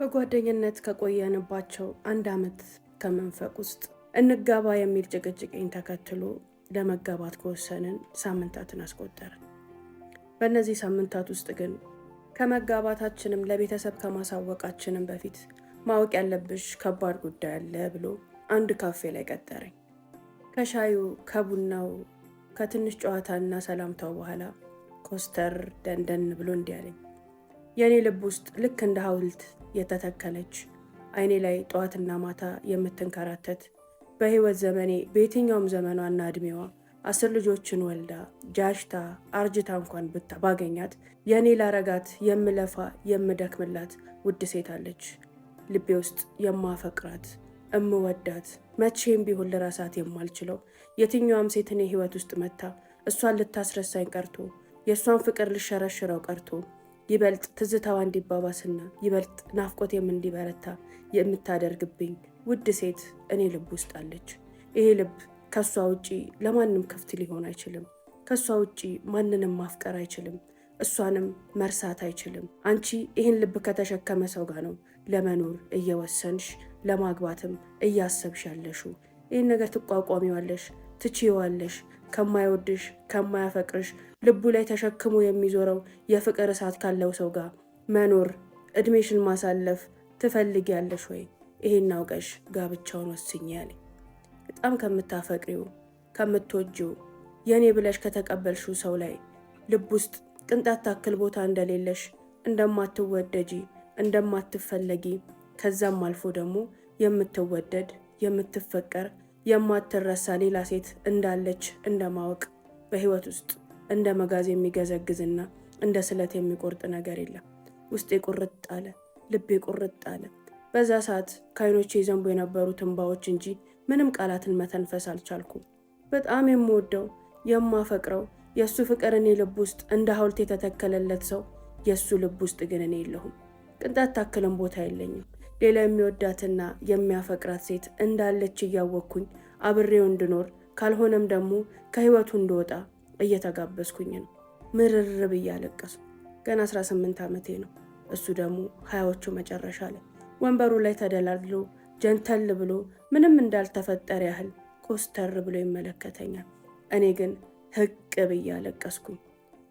በጓደኝነት ከቆየንባቸው አንድ ዓመት ከመንፈቅ ውስጥ እንጋባ የሚል ጭቅጭቅኝ ተከትሎ ለመጋባት ከወሰንን ሳምንታትን አስቆጠርን። በእነዚህ ሳምንታት ውስጥ ግን ከመጋባታችንም ለቤተሰብ ከማሳወቃችንም በፊት ማወቅ ያለብሽ ከባድ ጉዳይ አለ ብሎ አንድ ካፌ ላይ ቀጠረኝ። ከሻዩ ከቡናው ከትንሽ ጨዋታና ሰላምታው በኋላ ኮስተር ደንደን ብሎ እንዲህ አለኝ። የእኔ ልብ ውስጥ ልክ እንደ ሐውልት የተተከለች አይኔ ላይ ጠዋትና ማታ የምትንከራተት በህይወት ዘመኔ በየትኛውም ዘመኗና እድሜዋ 10 ልጆችን ወልዳ ጃሽታ አርጅታ እንኳን ባገኛት የእኔ ላረጋት የምለፋ የምደክምላት ውድ ሴት አለች። ልቤ ውስጥ የማፈቅራት እምወዳት መቼም ቢሆን ልረሳት የማልችለው የትኛውም ሴት እኔ ህይወት ውስጥ መታ እሷን ልታስረሳኝ ቀርቶ የእሷን ፍቅር ልሸረሽረው ቀርቶ ይበልጥ ትዝታዋ እንዲባባስና ይበልጥ ናፍቆቴም እንዲበረታ የምታደርግብኝ ውድ ሴት እኔ ልብ ውስጥ አለች። ይሄ ልብ ከሷ ውጪ ለማንም ክፍት ሊሆን አይችልም። ከሷ ውጪ ማንንም ማፍቀር አይችልም። እሷንም መርሳት አይችልም። አንቺ ይህን ልብ ከተሸከመ ሰው ጋር ነው ለመኖር እየወሰንሽ ለማግባትም እያሰብሽ ያለሽው። ይህን ነገር ትቋቋሚዋለሽ፣ ትችይዋለሽ። ከማይወድሽ ከማያፈቅርሽ ልቡ ላይ ተሸክሞ የሚዞረው የፍቅር እሳት ካለው ሰው ጋር መኖር እድሜሽን ማሳለፍ ትፈልጊያለሽ ወይ? ይሄን አውቀሽ ጋብቻውን ወስኝ ያለኝ። በጣም ከምታፈቅሪው ከምትወጂው የኔ ብለሽ ከተቀበልሽው ሰው ላይ ልብ ውስጥ ቅንጣት ታክል ቦታ እንደሌለሽ፣ እንደማትወደጂ፣ እንደማትፈለጊ ከዛም አልፎ ደግሞ የምትወደድ የምትፈቀር የማትረሳ ሌላ ሴት እንዳለች እንደማወቅ በህይወት ውስጥ እንደ መጋዝ የሚገዘግዝና እንደ ስለት የሚቆርጥ ነገር የለም። ውስጤ ቁርጥ አለ፣ ልቤ ቁርጥ አለ። በዛ ሰዓት ከዓይኖቼ ዘንቦ የነበሩት እንባዎች እንጂ ምንም ቃላትን መተንፈስ አልቻልኩም። በጣም የምወደው የማፈቅረው የእሱ ፍቅር እኔ ልብ ውስጥ እንደ ሐውልት የተተከለለት ሰው የእሱ ልብ ውስጥ ግን እኔ የለሁም። ቅንጣት ታክልም ቦታ የለኝም። ሌላ የሚወዳትና የሚያፈቅራት ሴት እንዳለች እያወቅኩኝ አብሬው እንድኖር ካልሆነም ደግሞ ከህይወቱ እንድወጣ እየተጋበዝኩኝ ነው። ምርር ብዬ አለቀሱ። ገና 18 ዓመቴ ነው። እሱ ደግሞ 20ዎቹ መጨረሻ ላይ ወንበሩ ላይ ተደላድሎ ጀንተል ብሎ ምንም እንዳልተፈጠረ ያህል ኮስተር ብሎ ይመለከተኛል። እኔ ግን ህቅ ብዬ አለቀስኩኝ።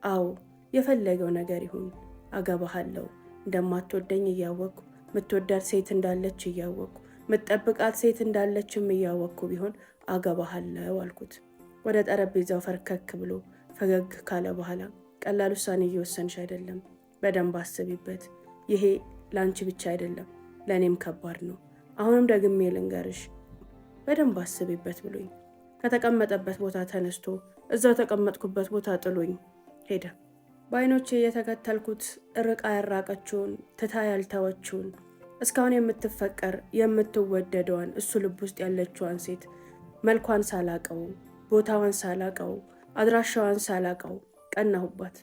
አዎ የፈለገው ነገር ይሁን አገባሃለሁ። እንደማትወደኝ እያወቅኩ ምትወዳት ሴት እንዳለች እያወቅኩ ምጠብቃት ሴት እንዳለችም እያወቅኩ ቢሆን አገባሃለሁ አልኩት። ወደ ጠረጴዛው ፈርከክ ብሎ ፈገግ ካለ በኋላ ቀላል ውሳኔ እየወሰንሽ አይደለም፣ በደንብ አስቢበት። ይሄ ለአንቺ ብቻ አይደለም ለእኔም ከባድ ነው። አሁንም ደግሜ ልንገርሽ፣ በደንብ አስቢበት ብሎኝ ከተቀመጠበት ቦታ ተነስቶ እዛው ተቀመጥኩበት ቦታ ጥሎኝ ሄደ። በዓይኖቼ የተከተልኩት ርቃ ያራቀችውን ትታ ያልተወችውን እስካሁን የምትፈቀር የምትወደደዋን እሱ ልብ ውስጥ ያለችዋን ሴት መልኳን ሳላቀው፣ ቦታዋን ሳላቀው፣ አድራሻዋን ሳላቀው ቀናሁባት።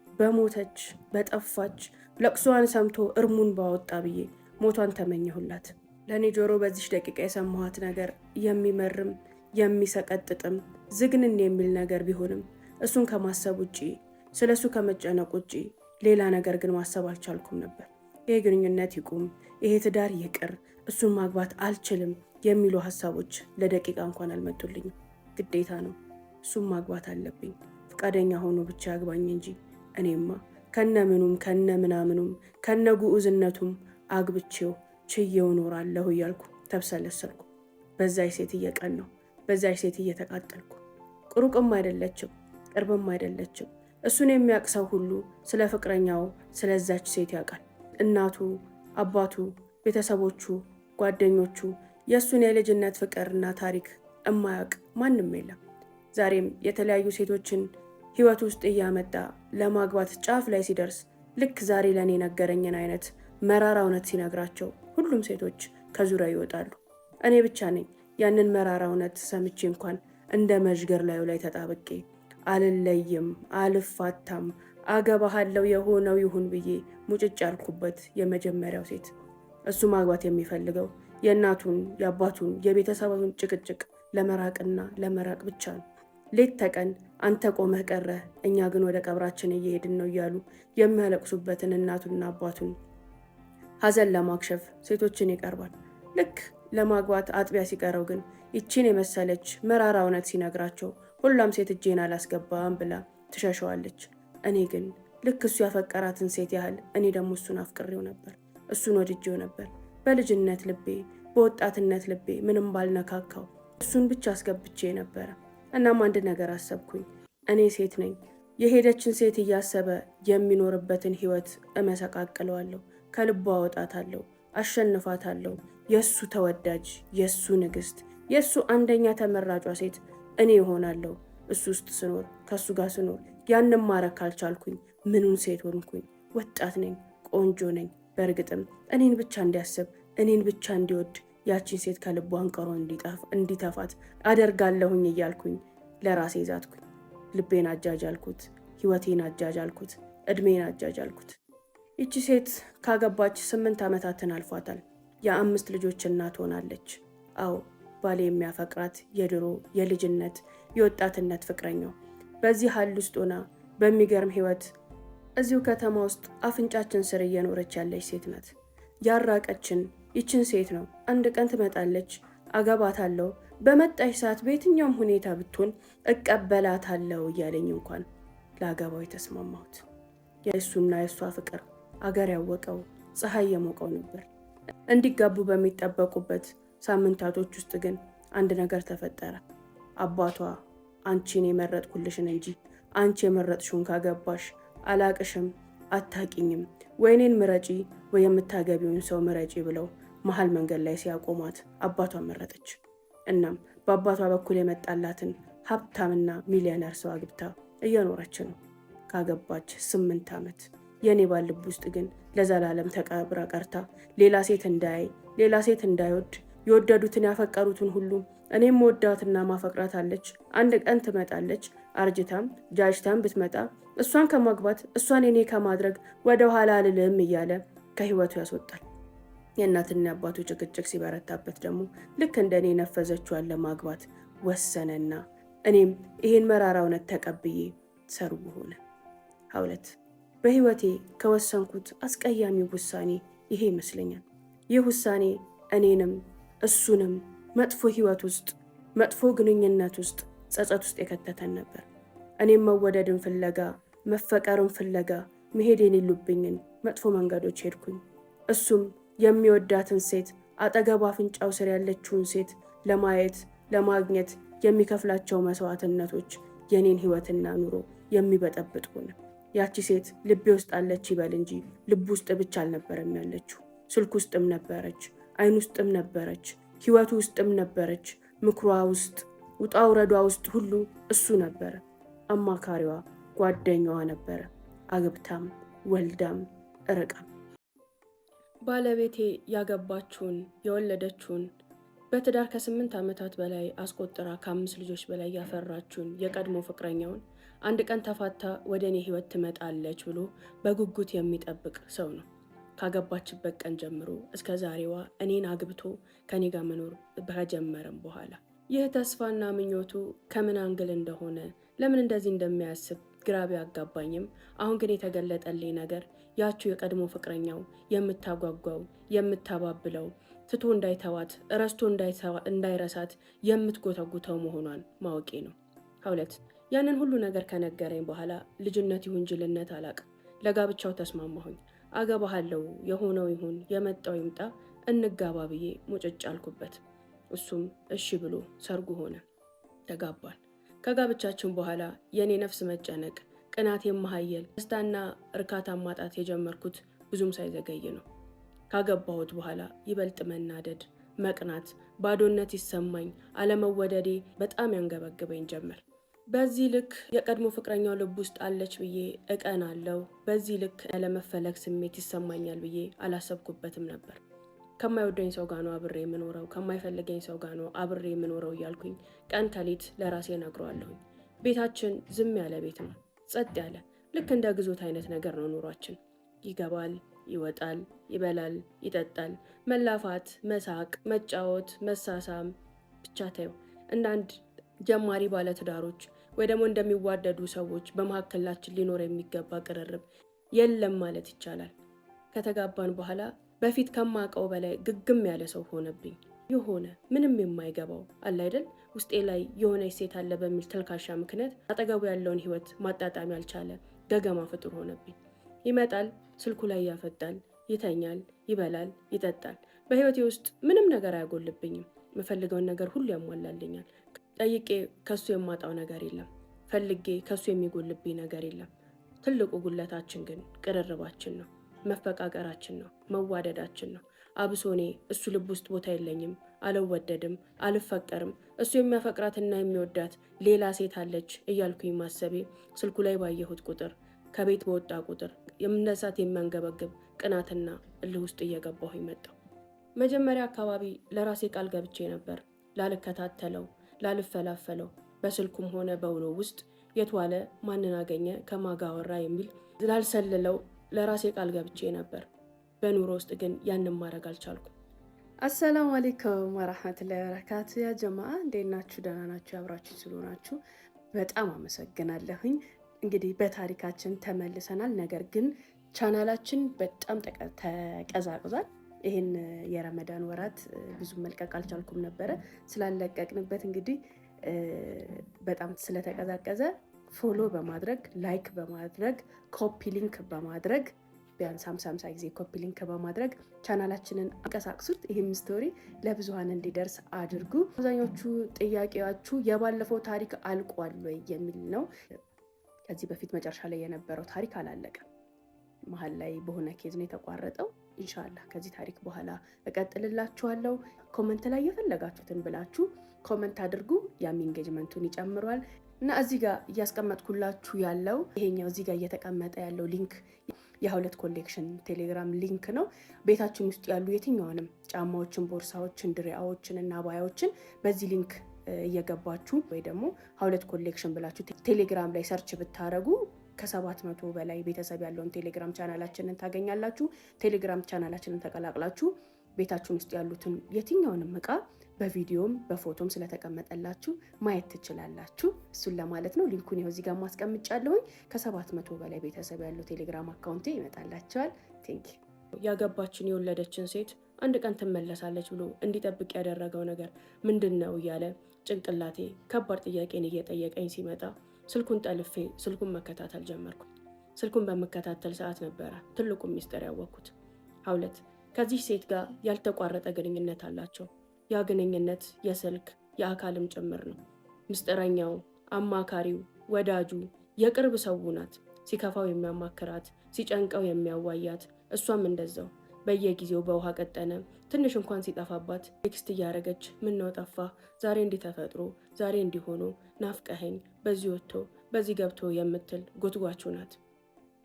በሞተች በጠፋች ለቅሷን ሰምቶ እርሙን ባወጣ ብዬ ሞቷን ተመኘሁላት። ለእኔ ጆሮ በዚች ደቂቃ የሰማኋት ነገር የሚመርም የሚሰቀጥጥም ዝግንን የሚል ነገር ቢሆንም እሱን ከማሰብ ውጪ ስለ እሱ ከመጨነቅ ውጪ ሌላ ነገር ግን ማሰብ አልቻልኩም ነበር። ይሄ ግንኙነት ይቁም፣ ይሄ ትዳር ይቅር፣ እሱን ማግባት አልችልም የሚሉ ሀሳቦች ለደቂቃ እንኳን አልመጡልኝም። ግዴታ ነው፣ እሱን ማግባት አለብኝ። ፈቃደኛ ሆኖ ብቻ ያግባኝ እንጂ እኔማ ከነምኑም ከነምናምኑም ከነጉዑዝነቱም አግብቼው ችዬው እኖራለሁ እያልኩ ተብሰለሰልኩ። በዛች ሴት እየቀናሁ፣ በዛች ሴት እየተቃጠልኩ። ሩቅም አይደለችም ቅርብም አይደለችም። እሱን የሚያውቅ ሰው ሁሉ ስለ ፍቅረኛው ስለዛች ሴት ያውቃል። እናቱ፣ አባቱ፣ ቤተሰቦቹ፣ ጓደኞቹ የእሱን የልጅነት ፍቅርና ታሪክ እማያውቅ ማንም የለም። ዛሬም የተለያዩ ሴቶችን ህይወት ውስጥ እያመጣ ለማግባት ጫፍ ላይ ሲደርስ ልክ ዛሬ ለእኔ ነገረኝን አይነት መራራ እውነት ሲነግራቸው ሁሉም ሴቶች ከዙሪያ ይወጣሉ። እኔ ብቻ ነኝ ያንን መራራ እውነት ሰምቼ እንኳን እንደ መዥገር ላዩ ላይ ተጣብቄ አልለይም፣ አልፋታም፣ አገባሃለሁ የሆነው ይሁን ብዬ ሙጭጭ ያልኩበት የመጀመሪያው ሴት። እሱ ማግባት የሚፈልገው የእናቱን የአባቱን የቤተሰቡን ጭቅጭቅ ለመራቅና ለመራቅ ብቻ ነው። ሌት ተቀን አንተ ቆመህ ቀረህ፣ እኛ ግን ወደ ቀብራችን እየሄድን ነው እያሉ የሚያለቅሱበትን እናቱና አባቱን ሀዘን ለማክሸፍ ሴቶችን ይቀርባል። ልክ ለማግባት አጥቢያ ሲቀረው ግን ይቺን የመሰለች መራራ እውነት ሲነግራቸው ሁሏም ሴት እጄን አላስገባም ብላ ትሸሸዋለች። እኔ ግን ልክ እሱ ያፈቀራትን ሴት ያህል እኔ ደግሞ እሱን አፍቅሬው ነበር፣ እሱን ወድጄው ነበር። በልጅነት ልቤ በወጣትነት ልቤ ምንም ባልነካካው እሱን ብቻ አስገብቼ ነበረ። እናም አንድ ነገር አሰብኩኝ። እኔ ሴት ነኝ። የሄደችን ሴት እያሰበ የሚኖርበትን ህይወት እመሰቃቅለዋለሁ፣ ከልቧ አወጣታለሁ፣ አሸንፋታለሁ። የእሱ ተወዳጅ፣ የእሱ ንግስት፣ የእሱ አንደኛ ተመራጯ ሴት እኔ ይሆናለሁ። እሱ ውስጥ ስኖር፣ ከእሱ ጋር ስኖር ያንም ማረክ ካልቻልኩኝ ምኑን ሴት ሆንኩኝ? ወጣት ነኝ፣ ቆንጆ ነኝ። በእርግጥም እኔን ብቻ እንዲያስብ፣ እኔን ብቻ እንዲወድ፣ ያቺን ሴት ከልቧ አንቀሮ እንዲተፋት አደርጋለሁኝ እያልኩኝ ለራሴ ዛትኩኝ። ልቤን አጃጃልኩት፣ ህይወቴን አጃጃልኩት፣ እድሜን አጃጃልኩት። ይቺ ሴት ካገባች 8 ዓመታትን አልፏታል። የ5 ልጆች እናት ሆናለች። አዎ ባሌ የሚያፈቅራት የድሮ የልጅነት የወጣትነት ፍቅረኛው በዚህ ሀል ውስጥ ሆና በሚገርም ህይወት እዚሁ ከተማ ውስጥ አፍንጫችን ስር እየኖረች ያለች ሴት ናት። ያራቀችን ይችን ሴት ነው። አንድ ቀን ትመጣለች፣ አገባታለሁ፣ በመጣች ሰዓት በየትኛውም ሁኔታ ብትሆን እቀበላታለሁ እያለኝ እንኳን ለአገባው የተስማማሁት። የእሱና የእሷ ፍቅር አገር ያወቀው ፀሐይ የሞቀው ነበር። እንዲጋቡ በሚጠበቁበት ሳምንታቶች ውስጥ ግን አንድ ነገር ተፈጠረ። አባቷ አንቺን የመረጥኩልሽን እንጂ አንቺ የመረጥሽውን ካገባሽ አላቅሽም፣ አታቂኝም፣ ወይኔን ምረጪ ወይ የምታገቢውን ሰው ምረጪ ብለው መሀል መንገድ ላይ ሲያቆሟት አባቷን መረጠች። እናም በአባቷ በኩል የመጣላትን ሀብታምና ሚሊዮነር ሰው አግብታ እየኖረች ነው። ካገባች 8 ዓመት። የኔ ባል ልብ ውስጥ ግን ለዘላለም ተቀብራ ቀርታ ሌላ ሴት እንዳያይ፣ ሌላ ሴት እንዳይወድ፣ የወደዱትን ያፈቀሩትን ሁሉ እኔም መወዳትና ማፈቅራት አለች። አንድ ቀን ትመጣለች፣ አርጅታም ጃጅታም ብትመጣ እሷን ከማግባት እሷን እኔ ከማድረግ ወደ ኋላ አልልም እያለ ከህይወቱ ያስወጣል። የእናትና አባቱ ጭቅጭቅ ሲበረታበት ደግሞ ልክ እንደኔ ነፈዘችዋን ለማግባት ወሰነና እኔም ይሄን መራራ እውነት ተቀብዬ ሰርጉ ሆነ። ሀውለት በህይወቴ ከወሰንኩት አስቀያሚው ውሳኔ ይሄ ይመስለኛል። ይህ ውሳኔ እኔንም እሱንም መጥፎ ህይወት ውስጥ፣ መጥፎ ግንኙነት ውስጥ፣ ጸጸት ውስጥ የከተተን ነበር። እኔም መወደድን ፍለጋ፣ መፈቀርን ፍለጋ መሄድ የሌሉብኝን መጥፎ መንገዶች ሄድኩኝ። እሱም የሚወዳትን ሴት፣ አጠገቡ አፍንጫው ስር ያለችውን ሴት ለማየት ለማግኘት የሚከፍላቸው መስዋዕትነቶች የኔን ህይወትና ኑሮ የሚበጠብጥ ሆነ። ያቺ ሴት ልቤ ውስጥ አለች ይበል እንጂ ልብ ውስጥ ብቻ አልነበረም ያለችው። ስልክ ውስጥም ነበረች፣ አይን ውስጥም ነበረች፣ ህይወቱ ውስጥም ነበረች። ምክሯ ውስጥ፣ ውጣ ውረዷ ውስጥ ሁሉ እሱ ነበረ። አማካሪዋ፣ ጓደኛዋ ነበረ። አግብታም ወልዳም ርቃም። ባለቤቴ ያገባችውን የወለደችውን በትዳር ከ8 ዓመታት በላይ አስቆጥራ ከ5 ልጆች በላይ ያፈራችውን የቀድሞ ፍቅረኛውን አንድ ቀን ተፋታ ወደ እኔ ህይወት ትመጣለች ብሎ በጉጉት የሚጠብቅ ሰው ነው። ካገባችበት ቀን ጀምሮ እስከ ዛሬዋ እኔን አግብቶ ከኔ ጋር መኖር ከጀመረም በኋላ ይህ ተስፋና ምኞቱ ከምን አንግል እንደሆነ ለምን እንደዚህ እንደሚያስብ ግራ ቢያጋባኝም አሁን ግን የተገለጠልኝ ነገር ያቺው የቀድሞ ፍቅረኛው የምታጓጓው የምታባብለው ትቶ እንዳይተዋት ረስቶ እንዳይረሳት የምትጎተጉተው መሆኗን ማወቄ ነው። ሀውለት ያንን ሁሉ ነገር ከነገረኝ በኋላ ልጅነት ይሁን ጅልነት አላቅም፣ ለጋብቻው ተስማማሁኝ። አገባሃለው፣ የሆነው ይሁን የመጣው ይምጣ፣ እንጋባ ብዬ ሙጭጭ አልኩበት። እሱም እሺ ብሎ ሰርጉ ሆነ፣ ተጋባል። ከጋብቻችን በኋላ የኔ ነፍስ መጨነቅ፣ ቅናት የመሀየል ደስታና እርካታ ማጣት የጀመርኩት ብዙም ሳይዘገይ ነው። ካገባሁት በኋላ ይበልጥ መናደድ፣ መቅናት፣ ባዶነት ይሰማኝ፣ አለመወደዴ በጣም ያንገበግበኝ ጀመር። በዚህ ልክ የቀድሞ ፍቅረኛው ልብ ውስጥ አለች ብዬ እቀናለሁ፣ በዚህ ልክ ያለመፈለግ ስሜት ይሰማኛል ብዬ አላሰብኩበትም ነበር። ከማይወደኝ ሰው ጋር ነው አብሬ የምኖረው፣ ከማይፈልገኝ ሰው ጋር ነው አብሬ የምኖረው እያልኩኝ ቀን ከሌት ለራሴ ነግረዋለሁኝ። ቤታችን ዝም ያለ ቤት ነው፣ ጸጥ ያለ፣ ልክ እንደ ግዞት አይነት ነገር ነው ኑሯችን። ይገባል፣ ይወጣል፣ ይበላል፣ ይጠጣል፣ መላፋት፣ መሳቅ፣ መጫወት፣ መሳሳም፣ ብቻ ታየው እንደ አንድ ጀማሪ ባለትዳሮች ወይ ደግሞ እንደሚዋደዱ ሰዎች በመካከላችን ሊኖር የሚገባ ቅርርብ የለም ማለት ይቻላል። ከተጋባን በኋላ በፊት ከማውቀው በላይ ግግም ያለ ሰው ሆነብኝ። የሆነ ምንም የማይገባው አለ አይደል፣ ውስጤ ላይ የሆነች ሴት አለ በሚል ተልካሻ ምክንያት አጠገቡ ያለውን ህይወት ማጣጣም ያልቻለ ገገማ ፍጡር ሆነብኝ። ይመጣል፣ ስልኩ ላይ ያፈጣል፣ ይተኛል፣ ይበላል፣ ይጠጣል። በህይወቴ ውስጥ ምንም ነገር አያጎልብኝም። የምፈልገውን ነገር ሁሉ ያሟላልኛል። ጠይቄ ከሱ የማጣው ነገር የለም። ፈልጌ ከሱ የሚጎልብኝ ነገር የለም። ትልቁ ጉለታችን ግን ቅርርባችን ነው፣ መፈቃቀራችን ነው፣ መዋደዳችን ነው። አብሶ እኔ እሱ ልብ ውስጥ ቦታ የለኝም፣ አልወደድም፣ አልፈቀርም፣ እሱ የሚያፈቅራትና የሚወዳት ሌላ ሴት አለች እያልኩኝ ማሰቤ ስልኩ ላይ ባየሁት ቁጥር፣ ከቤት በወጣ ቁጥር የምነሳት የሚያንገበግብ ቅናትና እልህ ውስጥ እየገባሁ መጣሁ። መጀመሪያ አካባቢ ለራሴ ቃል ገብቼ ነበር ላልከታተለው፣ ላልፈላፈለው፣ በስልኩም ሆነ በውሎ ውስጥ የትዋለ ማንን አገኘ ከማጋ ወራ የሚል ላልሰልለው ለራሴ ቃል ገብቼ ነበር። በኑሮ ውስጥ ግን ያንን ማድረግ አልቻልኩም። አሰላሙ አለይኩም ወራህመቱላሂ ወበረካቱ። ያ ጀማዓ እንዴት ናችሁ? ደህና ናችሁ? አብራችሁ ስለሆናችሁ በጣም አመሰግናለሁኝ። እንግዲህ በታሪካችን ተመልሰናል። ነገር ግን ቻናላችን በጣም ተቀዛቅዟል። ይህን የረመዳን ወራት ብዙ መልቀቅ አልቻልኩም ነበረ። ስላለቀቅንበት እንግዲህ በጣም ስለተቀዛቀዘ ፎሎ በማድረግ ላይክ በማድረግ ኮፒ ሊንክ በማድረግ ቢያንስ 50 ጊዜ ኮፒ ሊንክ በማድረግ ቻናላችንን አንቀሳቅሱት። ይህም ስቶሪ ለብዙሃን እንዲደርስ አድርጉ። አብዛኞቹ ጥያቄያችሁ የባለፈው ታሪክ አልቋል ወይ የሚል ነው። ከዚህ በፊት መጨረሻ ላይ የነበረው ታሪክ አላለቀም። መሀል ላይ በሆነ ኬዝ ነው የተቋረጠው። ኢንሻአላህ ከዚህ ታሪክ በኋላ እቀጥልላችኋለሁ። ኮመንት ላይ የፈለጋችሁትን ብላችሁ ኮመንት አድርጉ። ያም ኢንጌጅመንቱን ይጨምሯል። እና እዚህ ጋር እያስቀመጥኩላችሁ ያለው ይሄኛው እዚህ ጋር እየተቀመጠ ያለው ሊንክ የሀውለት ኮሌክሽን ቴሌግራም ሊንክ ነው። ቤታችን ውስጥ ያሉ የትኛውንም ጫማዎችን፣ ቦርሳዎችን፣ ድሪያዎችን እና ባያዎችን በዚህ ሊንክ እየገባችሁ ወይ ደግሞ ሀውለት ኮሌክሽን ብላችሁ ቴሌግራም ላይ ሰርች ብታረጉ ከ700 በላይ ቤተሰብ ያለውን ቴሌግራም ቻናላችንን ታገኛላችሁ። ቴሌግራም ቻናላችንን ተቀላቅላችሁ ቤታችን ውስጥ ያሉትን የትኛውንም እቃ በቪዲዮም በፎቶም ስለተቀመጠላችሁ ማየት ትችላላችሁ። እሱን ለማለት ነው። ሊንኩን ይኸው እዚህ ጋር ማስቀምጫለሁኝ። ከ700 በላይ ቤተሰብ ያለው ቴሌግራም አካውንቴ ይመጣላችኋል። ቴንክ ዩ። ያገባችን የወለደችን ሴት አንድ ቀን ትመለሳለች ብሎ እንዲጠብቅ ያደረገው ነገር ምንድን ነው እያለ ጭንቅላቴ ከባድ ጥያቄን እየጠየቀኝ ሲመጣ ስልኩን ጠልፌ ስልኩን መከታተል ጀመርኩ። ስልኩን በመከታተል ሰዓት ነበረ ትልቁ ሚስጥር ያወቅኩት። ሀውለት ከዚህ ሴት ጋር ያልተቋረጠ ግንኙነት አላቸው። ያ ግንኙነት የስልክ የአካልም ጭምር ነው። ምስጢረኛው፣ አማካሪው፣ ወዳጁ፣ የቅርብ ሰው ናት። ሲከፋው የሚያማክራት፣ ሲጨንቀው የሚያዋያት፣ እሷም እንደዛው በየጊዜው በውሃ ቀጠነ ትንሽ እንኳን ሲጠፋባት ቴክስት እያደረገች ምነው ጠፋ፣ ዛሬ እንዲህ ተፈጥሮ፣ ዛሬ እንዲሆኑ፣ ናፍቀኸኝ፣ በዚህ ወጥቶ በዚህ ገብቶ የምትል ጎትጓቹ ናት።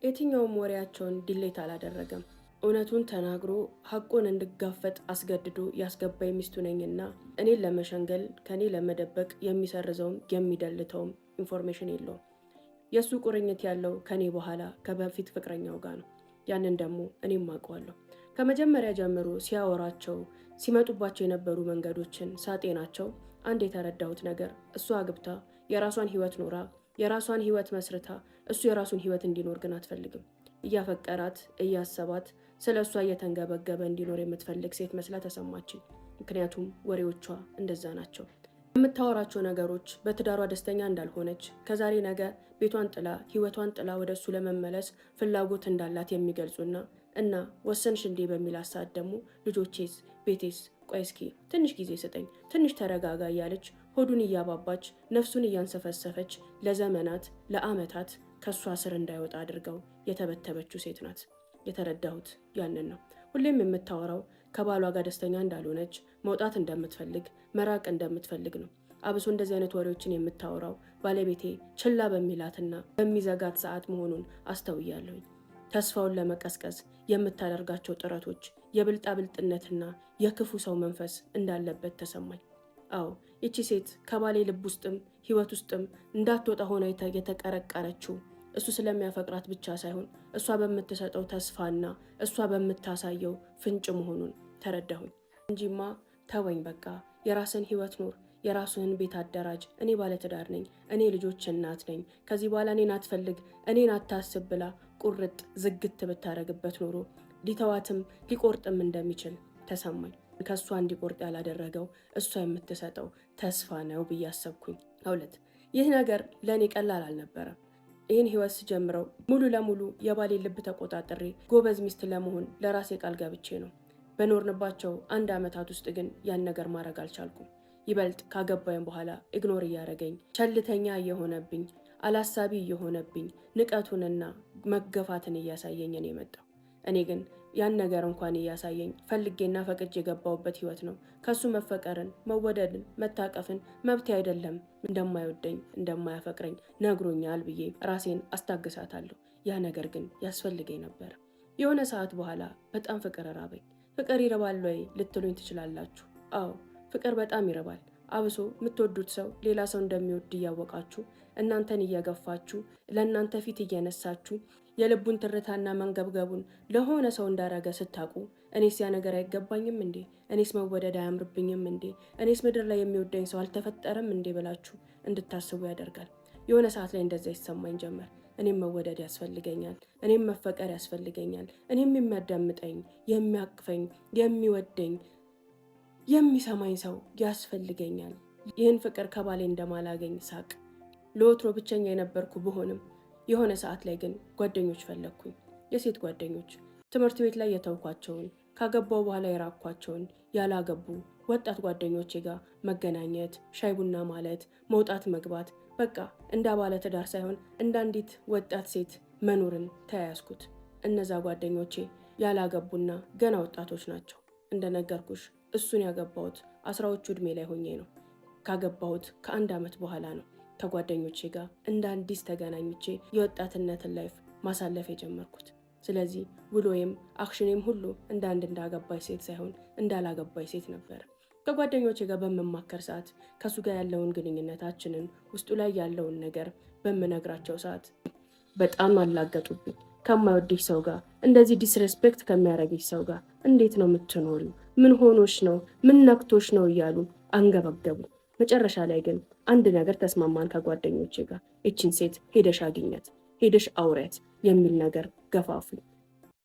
የትኛውም ወሬያቸውን ዲሌት አላደረገም። እውነቱን ተናግሮ ሀቁን እንድጋፈጥ አስገድዶ ያስገባኝ ሚስቱ ነኝና እኔን ለመሸንገል ከኔ ለመደበቅ የሚሰርዘውም የሚደልተውም ኢንፎርሜሽን የለውም። የእሱ ቁርኝት ያለው ከኔ በኋላ ከበፊት ፍቅረኛው ጋር ነው። ያንን ደግሞ እኔም አውቀዋለሁ። ከመጀመሪያ ጀምሮ ሲያወራቸው ሲመጡባቸው የነበሩ መንገዶችን ሳጤናቸው አንድ የተረዳሁት ነገር እሱ አግብታ የራሷን ህይወት ኖራ የራሷን ህይወት መስርታ እሱ የራሱን ህይወት እንዲኖር ግን አትፈልግም። እያፈቀራት እያሰባት ስለ እሷ እየተንገበገበ እንዲኖር የምትፈልግ ሴት መስላ ተሰማችኝ። ምክንያቱም ወሬዎቿ እንደዛ ናቸው። የምታወራቸው ነገሮች በትዳሯ ደስተኛ እንዳልሆነች፣ ከዛሬ ነገ ቤቷን ጥላ ህይወቷን ጥላ ወደ እሱ ለመመለስ ፍላጎት እንዳላት የሚገልጹና ወሰንሽ እንዴ በሚል ሀሳብ ደግሞ ልጆቼስ፣ ቤቴስ፣ ቆይ እስኪ ትንሽ ጊዜ ስጠኝ፣ ትንሽ ተረጋጋ እያለች ሆዱን እያባባች ነፍሱን እያንሰፈሰፈች ለዘመናት ለአመታት ከእሷ ስር እንዳይወጣ አድርገው የተበተበችው ሴት ናት። የተረዳሁት ያንን ነው። ሁሌም የምታወራው ከባሏ ጋር ደስተኛ እንዳልሆነች፣ መውጣት እንደምትፈልግ፣ መራቅ እንደምትፈልግ ነው። አብሶ እንደዚህ አይነት ወሬዎችን የምታወራው ባለቤቴ ችላ በሚላትና በሚዘጋት ሰዓት መሆኑን አስተውያለሁኝ። ተስፋውን ለመቀስቀስ የምታደርጋቸው ጥረቶች የብልጣብልጥነትና የክፉ ሰው መንፈስ እንዳለበት ተሰማኝ። አዎ ይቺ ሴት ከባሌ ልብ ውስጥም ህይወት ውስጥም እንዳትወጣ ሆና የተቀረቀረችው እሱ ስለሚያፈቅራት ብቻ ሳይሆን እሷ በምትሰጠው ተስፋና እሷ በምታሳየው ፍንጭ መሆኑን ተረዳሁኝ። እንጂማ ተወኝ በቃ፣ የራስን ህይወት ኑር፣ የራስህን ቤት አደራጅ፣ እኔ ባለትዳር ነኝ፣ እኔ ልጆች እናት ነኝ፣ ከዚህ በኋላ እኔን አትፈልግ፣ እኔን አታስብ ብላ ቁርጥ ዝግት ብታረግበት ኖሮ ሊተዋትም ሊቆርጥም እንደሚችል ተሰማኝ። ከእሷ እንዲቆርጥ ያላደረገው እሷ የምትሰጠው ተስፋ ነው ብዬ አሰብኩኝ። 2 ይህ ነገር ለእኔ ቀላል አልነበረም። ይህን ህይወት ስጀምረው ሙሉ ለሙሉ የባሌን ልብ ተቆጣጥሬ ጎበዝ ሚስት ለመሆን ለራሴ ቃል ገብቼ ነው። በኖርንባቸው 1 ዓመታት ውስጥ ግን ያን ነገር ማድረግ አልቻልኩም። ይበልጥ ካገባኝ በኋላ ኢግኖር እያደረገኝ፣ ቸልተኛ እየሆነብኝ፣ አላሳቢ እየሆነብኝ፣ ንቀቱንና መገፋትን እያሳየኝ ነው የመጣው። እኔ ግን ያን ነገር እንኳን እያሳየኝ ፈልጌና ፈቅጄ የገባውበት ህይወት ነው። ከሱ መፈቀርን፣ መወደድን፣ መታቀፍን መብቴ አይደለም፣ እንደማይወደኝ እንደማያፈቅረኝ ነግሮኛል ብዬ ራሴን አስታግሳታለሁ። ያ ነገር ግን ያስፈልገኝ ነበር። የሆነ ሰዓት በኋላ በጣም ፍቅር ራበኝ። ፍቅር ይረባል ወይ ልትሉኝ ትችላላችሁ። አዎ ፍቅር በጣም ይረባል። አብሶ የምትወዱት ሰው ሌላ ሰው እንደሚወድ እያወቃችሁ እናንተን እየገፋችሁ ለእናንተ ፊት እየነሳችሁ የልቡን ትርታና መንገብገቡን ለሆነ ሰው እንዳረገ ስታቁ እኔስ ያ ነገር አይገባኝም እንዴ? እኔስ መወደድ አያምርብኝም እንዴ? እኔስ ምድር ላይ የሚወደኝ ሰው አልተፈጠረም እንዴ ብላችሁ እንድታስቡ ያደርጋል። የሆነ ሰዓት ላይ እንደዛ ይሰማኝ ጀመር። እኔም መወደድ ያስፈልገኛል፣ እኔም መፈቀር ያስፈልገኛል፣ እኔም የሚያዳምጠኝ፣ የሚያቅፈኝ፣ የሚወደኝ፣ የሚሰማኝ ሰው ያስፈልገኛል። ይህን ፍቅር ከባሌ እንደማላገኝ ሳቅ። ለወትሮ ብቸኛ የነበርኩ ብሆንም የሆነ ሰዓት ላይ ግን ጓደኞች ፈለግኩኝ። የሴት ጓደኞች፣ ትምህርት ቤት ላይ የተውኳቸውን፣ ካገባው በኋላ የራኳቸውን ያላገቡ ወጣት ጓደኞቼ ጋር መገናኘት፣ ሻይ ቡና ማለት፣ መውጣት መግባት፣ በቃ እንደ ባለ ትዳር ሳይሆን እንደ አንዲት ወጣት ሴት መኖርን ተያያዝኩት። እነዛ ጓደኞቼ ያላገቡና ገና ወጣቶች ናቸው። እንደነገርኩሽ እሱን ያገባሁት 10ዎቹ ዕድሜ ላይ ሆኜ ነው። ካገባሁት ከ1 ዓመት በኋላ ነው ከጓደኞቼ ጋር እንደ አዲስ ተገናኝቼ የወጣትነትን ላይፍ ማሳለፍ የጀመርኩት። ስለዚህ ውሎዬም አክሽኔም ሁሉ እንደ አንድ እንዳገባች ሴት ሳይሆን እንዳላገባች ሴት ነበር። ከጓደኞቼ ጋር በመማከር ሰዓት ከሱ ጋር ያለውን ግንኙነታችንን ውስጡ ላይ ያለውን ነገር በምነግራቸው ሰዓት በጣም አላገጡብኝ። ከማይወድሽ ሰው ጋር እንደዚህ ዲስሬስፔክት ከሚያደርግሽ ሰው ጋር እንዴት ነው የምትኖሪው? ምን ሆኖሽ ነው? ምን ነክቶሽ ነው? እያሉ አንገበገቡ። መጨረሻ ላይ ግን አንድ ነገር ተስማማን ከጓደኞቼ ጋር። እቺን ሴት ሄደሽ አግኛት፣ ሄደሽ አውሪያት የሚል ነገር ገፋፉኝ።